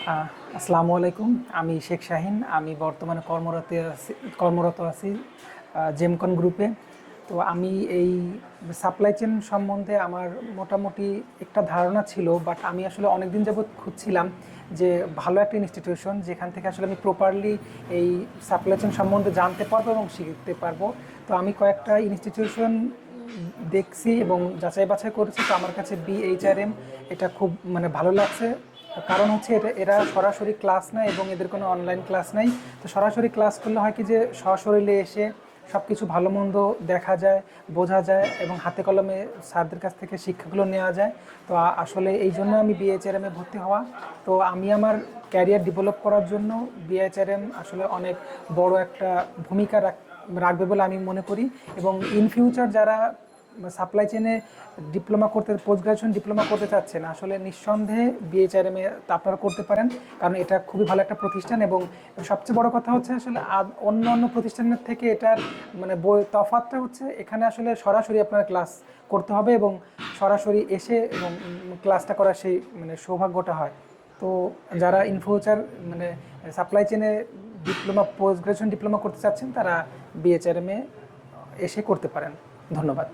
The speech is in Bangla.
আসসালামু আলাইকুম। আমি শেখ শাহিন। আমি বর্তমানে কর্মরত আছি জেমকন গ্রুপে। তো আমি এই সাপ্লাই চেইন সম্বন্ধে আমার মোটামুটি একটা ধারণা ছিল, বাট আমি আসলে অনেক দিন যাবৎ খুঁজছিলাম যে ভালো একটা ইনস্টিটিউশন যেখান থেকে আসলে আমি প্রপারলি এই সাপ্লাই চেইন সম্বন্ধে জানতে পারবো এবং শিখতে পারবো। তো আমি কয়েকটা ইনস্টিটিউশন দেখছি এবং যাচাই বাছাই করেছি। তো আমার কাছে বিএইচআরএম এটা খুব ভালো লাগছে। কারণ হচ্ছে এরা সরাসরি ক্লাস নেয় এবং এদের কোনো অনলাইন ক্লাস নাই। তো সরাসরি ক্লাস করলে হয় কি যে সশরীরে এসে সব কিছু ভালো মন্দ দেখা যায়, বোঝা যায় এবং হাতে কলমে স্যারদের কাছ থেকে শিক্ষাগুলো নেওয়া যায়। তো আসলে এই জন্য আমি বিএইচআরএমে ভর্তি হওয়া। তো আমি আমার ক্যারিয়ার ডেভেলপ করার জন্য বিএইচআরএম আসলে অনেক বড় একটা ভূমিকা রাখবে বলে আমি মনে করি। এবং ইন ফিউচার যারা সাপ্লাই চেনে পোস্ট গ্রাজুয়েশন ডিপ্লোমা করতে চাচ্ছেন, আসলে নিঃসন্দেহে বিএইচআরএমে আপনারা করতে পারেন। কারণ এটা খুবই ভালো একটা প্রতিষ্ঠান এবং সবচেয়ে বড় কথা হচ্ছে আসলে অন্য অন্য প্রতিষ্ঠানের থেকে এটার বই তফাৎটা হচ্ছে এখানে আসলে সরাসরি আপনার ক্লাস করতে হবে এবং সরাসরি এসে এবং ক্লাসটা করার সেই সৌভাগ্যটা হয়। তো যারা ইন ফিউচার সাপ্লাই চেনে পোস্ট গ্রাজুয়েশন ডিপ্লোমা করতে চাচ্ছেন তারা বিএইচআরএমে এসে করতে পারেন। ধন্যবাদ।